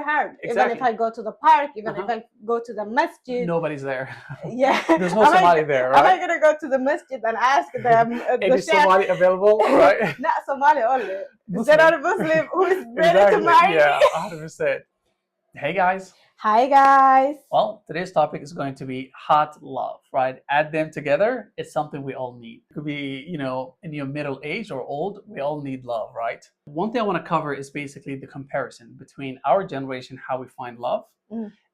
very hard. Even Exactly. if I go to the park, even if I go to the masjid. Nobody's there. Yeah. There's no Somali there, Am I right? gonna go to the masjid and ask them Any Somali available, right? Not Somali only. Muslim. There are Muslim who is ready to Exactly. marry Yeah, me. 100%. Hey guys. Hi guys. Well, today's topic is going to be hot love, right? Add them together, it's something we all need. It could be, in your middle age or old, we all need love, right? One thing I want to cover is basically the comparison between our generation, how we find love,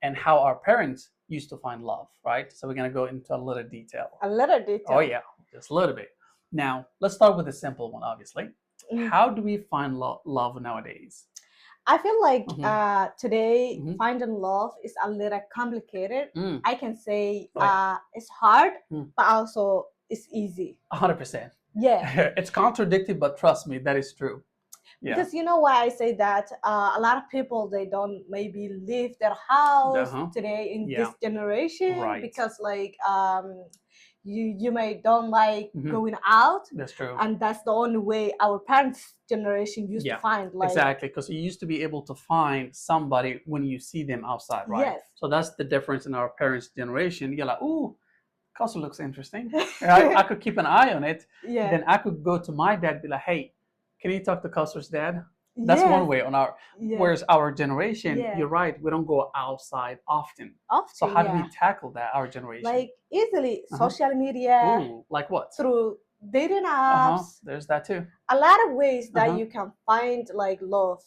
and how our parents used to find love, right? So we're going to go into a little detail. A little detail. Oh yeah, just a little bit. Now, let's start with the simple one, obviously. How do we find love nowadays? I feel like today finding love is a little complicated. I can say it's hard, but also it's easy. 100%. Yeah. It's contradictory, but trust me, that is true. Yeah. Because you know why I say that? A lot of people, they don't maybe leave their house today in this generation, right. because like you may don't like going out. That's true. And that's the only way our parents' generation used to find like. Exactly, because you used to be able to find somebody when you see them outside, right? Yes. So that's the difference in our parents' generation. You're like, ooh, Casa looks interesting. Right? I could keep an eye on it. Yeah. Then I could go to my dad and be like, hey, can you talk to Casa's dad? That's one way on our, whereas our generation, you're right, we don't go outside often. So how do we tackle that, our generation? Like easily, social media. Ooh, like what? Through dating apps. There's that too. A lot of ways that you can find like love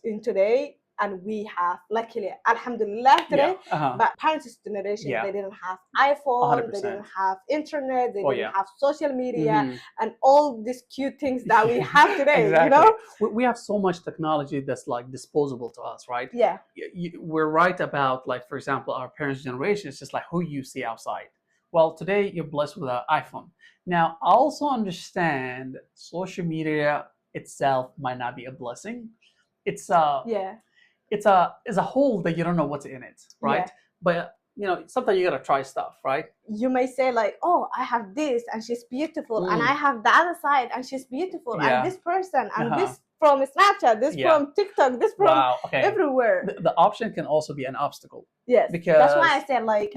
in today. And we have, luckily, alhamdulillah today, but parents' generation, they didn't have iPhone, 100%. they didn't have internet, they didn't have social media, and all these cute things that we have today, Exactly. We have so much technology that's like disposable to us, right? Yeah. We're right about, like, for example, our parents' generation, it's just like who you see outside. Well, today you're blessed with an iPhone. Now, I also understand social media itself might not be a blessing. It's it's a hole that you don't know what's in it, right? But sometimes you gotta try stuff, right? You may say like, oh, I have this and she's beautiful, and I have the other side and she's beautiful, and this person and this from Snapchat, this from TikTok, this from everywhere. The option can also be an obstacle. Yes, because that's why I said like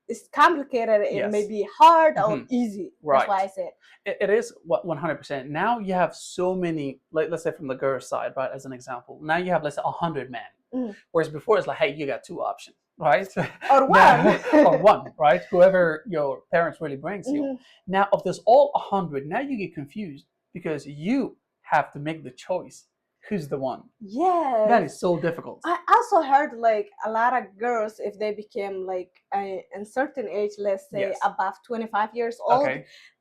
it's complicated. It may be hard or easy. Right. That's why I said it is 100%. Now you have so many, like, let's say from the girl's side, right? As an example, now you have, let's say, 100 men, whereas before it's like, hey, you got two options, right? Or one, or one, right? Whoever your parents really brings you. Now, of this all 100, now you get confused because you have to make the choice. Who's the one? Yeah, that is so difficult. I also heard like a lot of girls, if they became like a certain age, let's say above 25 years old,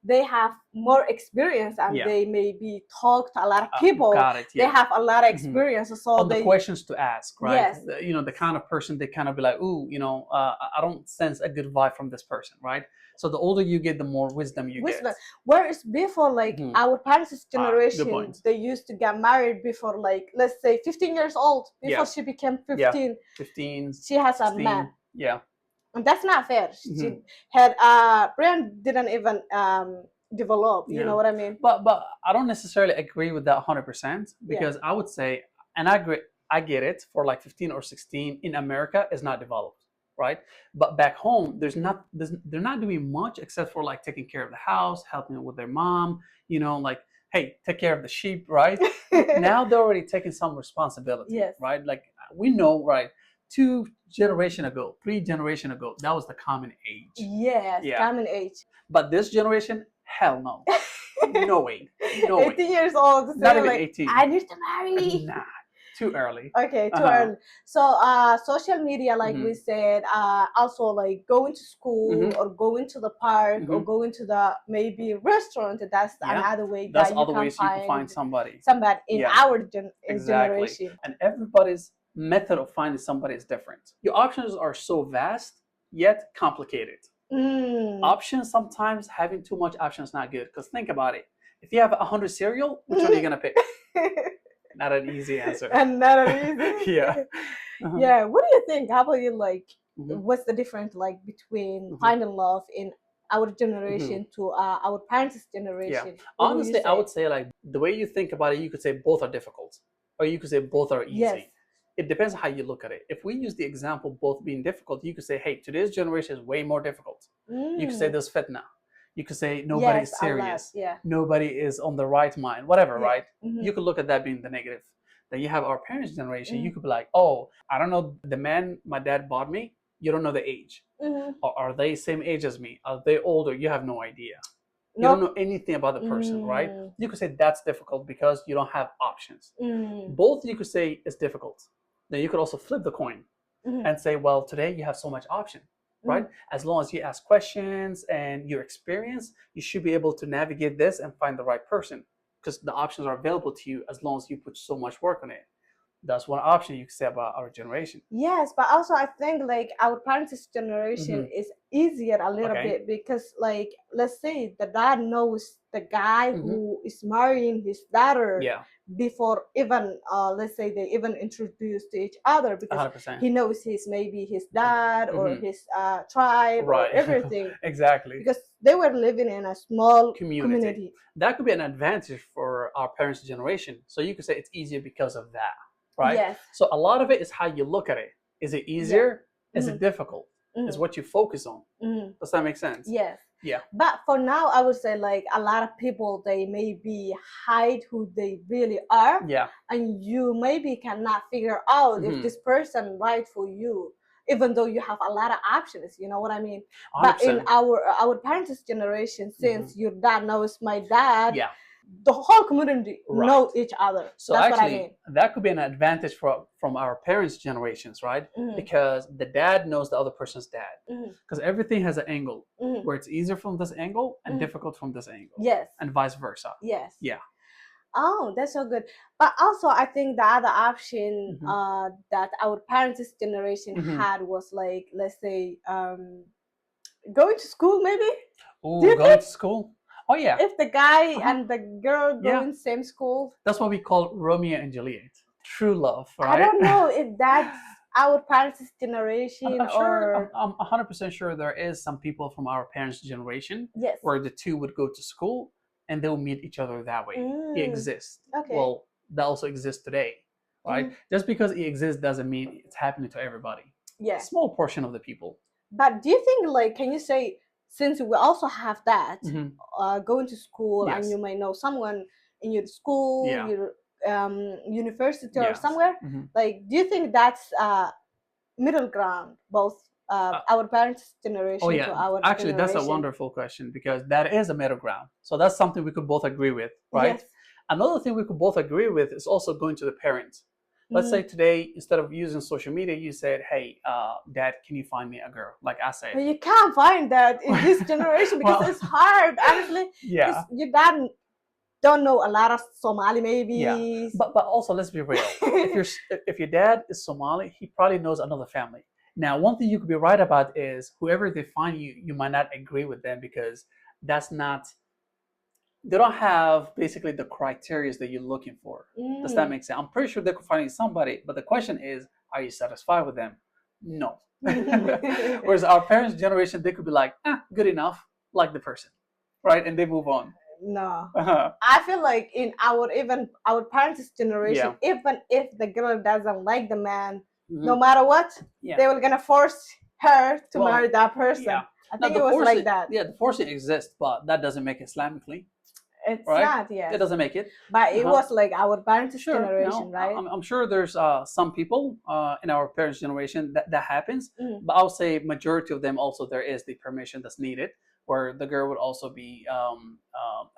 they have more experience and they maybe talk to a lot of people. Got it. They have a lot of experience, so on the questions to ask, right? Yes. The kind of person they kind of be like, ooh, I don't sense a good vibe from this person, right? So the older you get, the more wisdom you get. Whereas before, like our parents' generation, they used to get married before, like, let's say 15 years old, before she became 15. 15. She has 16, a man. Yeah. And that's not fair. She had brain didn't even develop. You know what I mean? But I don't necessarily agree with that 100%, because I would say, and I get it, for like 15 or 16 in America is not developed. Right, but back home, they're not doing much except for like taking care of the house, helping with their mom. Like, hey, take care of the sheep, right? Now they're already taking some responsibility, right? Like we know, right? 2 generations ago, 3 generations ago, that was the common age. Yes, common age. But this generation, hell no, no way, no 18 way. years old, Not even like, 18. I need to marry. Nah. Too early. Okay, too early. So social media, like we said, also like going to school or going to the park or going to the maybe restaurant. That's another way that's that other ways you can find somebody in our generation. And everybody's method of finding somebody is different. Your options are so vast yet complicated. Options, sometimes having too much options is not good, because think about it. If you have 100 cereal, which one are you gonna pick? Not an easy answer. And not an easy. Yeah. Yeah. What do you think? How about you? Like, what's the difference like between finding love in our generation to our parents' generation? Honestly, I would say, like, the way you think about it, you could say both are difficult, or you could say both are easy. it depends how you look at it. If we use the example both being difficult, you could say, hey, today's generation is way more difficult. You could say there's fitna. You could say nobody is serious. Yeah. Nobody is on the right mind, whatever, right? Mm-hmm. You could look at that being the negative. Then you have our parents' generation. You could be like, oh, I don't know the man my dad bought me. You don't know the age. Or are they same age as me? Are they older? You have no idea. You don't know anything about the person, right? You could say that's difficult because you don't have options. Both you could say is difficult. Then you could also flip the coin and say, well, today you have so much option, right? As long as you ask questions and your experience, you should be able to navigate this and find the right person, because the options are available to you as long as you put so much work on it. That's one option you could say about our generation. Yes, but also I think like our parents' generation is easier a little bit, because like, let's say the dad knows the guy who is marrying his daughter before even let's say they even introduce to each other, because 100%. he knows maybe his dad or his tribe or everything. Exactly. Because they were living in a small community. That could be an advantage for our parents' generation. So you could say it's easier because of that. Right? Yes. So a lot of it is how you look at it. Is it easier? Is it difficult? Is what you focus on. Does that make sense? Yes. Yeah. But for now, I would say like a lot of people, they maybe hide who they really are. Yeah. And you maybe cannot figure out if this person right for you, even though you have a lot of options. You know what I mean? 100%. But in our parents' generation, since your dad knows my dad, the whole community know each other. So that's actually, what I mean. That could be an advantage from our parents' generations, right? Because the dad knows the other person's dad. Because everything has an angle where it's easier from this angle and difficult from this angle. Yes. And vice versa. Yes. Yeah. Oh, that's so good. But also, I think the other option that our parents' generation had was like, let's say, going to school, maybe. Oh, going to school. Oh yeah. If the guy and the girl go in same school. That's what we call Romeo and Juliet. True love, right? I don't know if that's our parents' generation I'm 100% sure there is some people from our parents' generation where the two would go to school and they'll meet each other that way. It exists. Okay. Well, that also exists today, right? Just because it exists doesn't mean it's happening to everybody. Yeah. A small portion of the people. But do you think, like, can you say, since we also have that, going to school and you may know someone in your school, your university or somewhere, like, do you think that's middle ground, both our parents' generation to our Actually, generation? that's a wonderful question, because that is a middle ground. So that's something we could both agree with, right? Yes. Another thing we could both agree with is also going to the parents. Let's say today, instead of using social media, you said, hey, Dad, can you find me a girl? Like I said. But you can't find that in this generation because it's hard, honestly. Yeah. Your dad don't know a lot of Somali, maybe. Yeah. But also, let's be real. If your dad is Somali, he probably knows another family. Now, one thing you could be right about is whoever they find you might not agree with them, because that's not... They don't have basically the criteria that you're looking for. Does that make sense? I'm pretty sure they could find somebody, but the question is, are you satisfied with them? No. Whereas our parents' generation, they could be like, good enough, like the person, right? And they move on. No. I feel like in our parents' generation, even if the girl doesn't like the man, no matter what, they were gonna force her to marry that person. Yeah. I think it was like that. Yeah, the forcing exists, but that doesn't make it Islamically. It's not, It doesn't make it. But it was like our parents' generation, right? I'm sure there's some people in our parents' generation that happens, but I'll say majority of them also there is the permission that's needed, where the girl would also be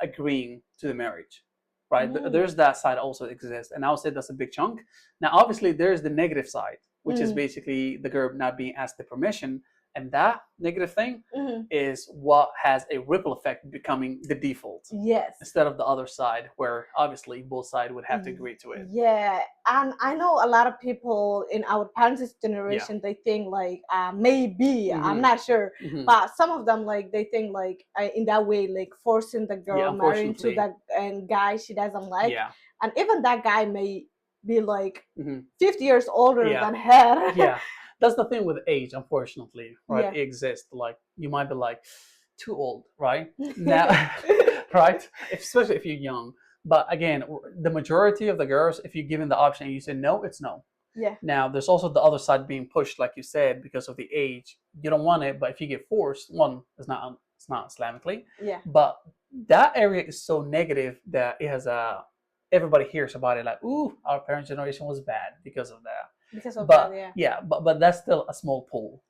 agreeing to the marriage, right? There's that side also exists, and I would say that's a big chunk. Now, obviously, there's the negative side, which is basically the girl not being asked the permission. And that negative thing is what has a ripple effect becoming the default. Yes. Instead of the other side, where obviously both sides would have to agree to it. Yeah. And I know a lot of people in our parents' generation, they think like, maybe, I'm not sure. But some of them, like, they think like in that way, like forcing the girl marrying to that guy she doesn't like. Yeah. And even that guy may be like 50 years older than her. Yeah. That's the thing with age, unfortunately, right? Yeah. It exists. Like, you might be like, too old, right? Now, right? Especially if you're young. But again, the majority of the girls, if you're given the option and you say no, it's no. Yeah. Now, there's also the other side being pushed, like you said, because of the age. You don't want it, but if you get forced, one, it's not Islamically. Yeah. But that area is so negative that it has everybody hears about it like, ooh, our parents' generation was bad because of that. Because of But that, yeah, but that's still a small pool,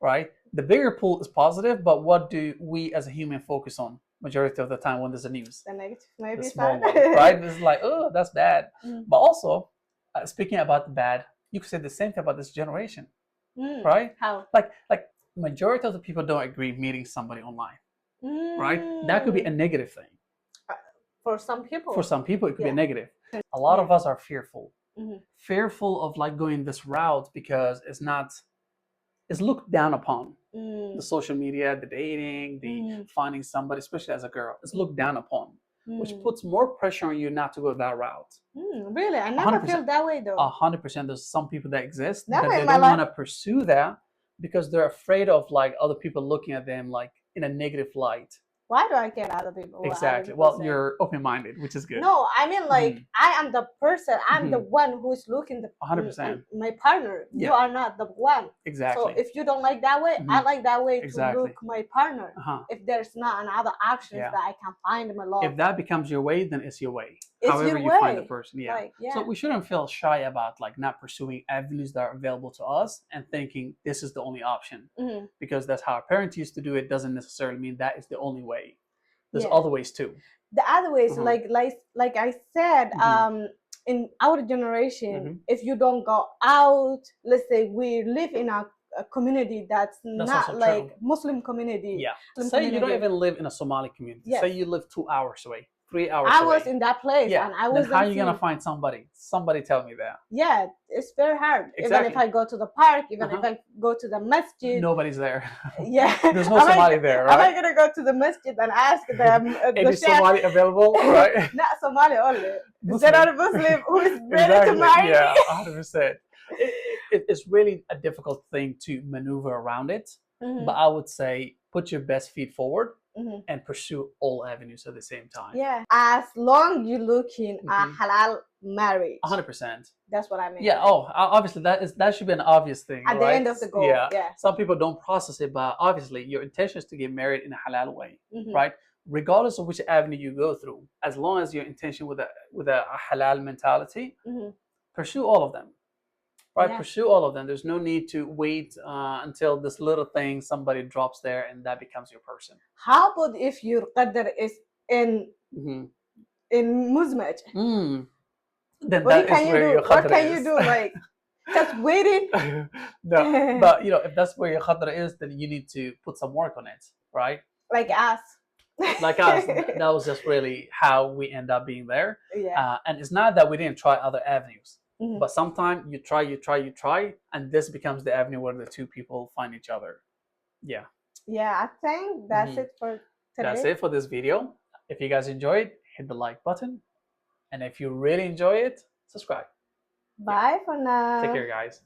right? The bigger pool is positive, but what do we as a human focus on majority of the time when there's a news? The negative, maybe The small one, right? It's like, oh, that's bad. But also, speaking about the bad, you could say the same thing about this generation, right? How? Like majority of the people don't agree meeting somebody online, right? That could be a negative thing. For some people. For some people, it could be a negative. A lot of us are fearful. Fearful of like going this route because it's looked down upon. The social media, the dating, the finding somebody, especially as a girl, is looked down upon, which puts more pressure on you not to go that route. Really? I never feel that way though. 100%. There's some people that exist that they don't want to pursue that because they're afraid of like other people looking at them like in a negative light. Why do I care other people? Exactly. Well, you're open-minded, which is good. No, I mean like I am the person. I'm the one who's looking the 100%. My partner. Yeah. You are not the one. Exactly. So if you don't like that way, I like that way to look my partner. If there's not another options that I can find in my life. If that becomes your way, then it's your way. It's however your you way. Find the person. Yeah. Like, So we shouldn't feel shy about like not pursuing avenues that are available to us and thinking this is the only option. Because that's how our parents used to do it doesn't necessarily mean that is the only way. There's other ways too. The other ways, like I said, in our generation, if you don't go out, let's say we live in a community that's not like Muslim community. Yeah. Muslim say community. You don't even live in a Somali community. Yes. Say you live 2 hours away. 3 hours I away. was in that place, and I was. Then how are you gonna find somebody? Somebody tell me that. Yeah, it's very hard. Exactly. Even if I go to the park, even if I go to the masjid, nobody's there. Yeah, there's no Somali there, right? Am I gonna go to the masjid and ask them? Any Somali available, right? Not Somali only. There are Muslim who is ready to marry. Yeah, 100%. It's really a difficult thing to maneuver around it, but I would say put your best feet forward. And pursue all avenues at the same time. Yeah, as long you're looking at halal marriage. 100%. That's what I mean. Yeah. Oh, obviously that should be an obvious thing. At the end of the goal. Yeah. Some people don't process it, but obviously your intention is to get married in a halal way, right? Regardless of which avenue you go through, as long as your intention with a halal mentality, pursue all of them. Right, pursue all of them. There's no need to wait until this little thing somebody drops there and that becomes your person. How about if your qadr is in muzmaj? Then what that is where your qadr is. What can you do? Like just waiting? No, but if that's where your qadr is, then you need to put some work on it, right? Like us. Like us. That was just really how we end up being there. Yeah. And it's not that we didn't try other avenues. But sometimes you try, and this becomes the avenue where the two people find each other. Yeah. Yeah, I think that's it for today. That's it for this video. If you guys enjoyed, hit the like button. And if you really enjoy it, subscribe. Bye for now. Take care, guys.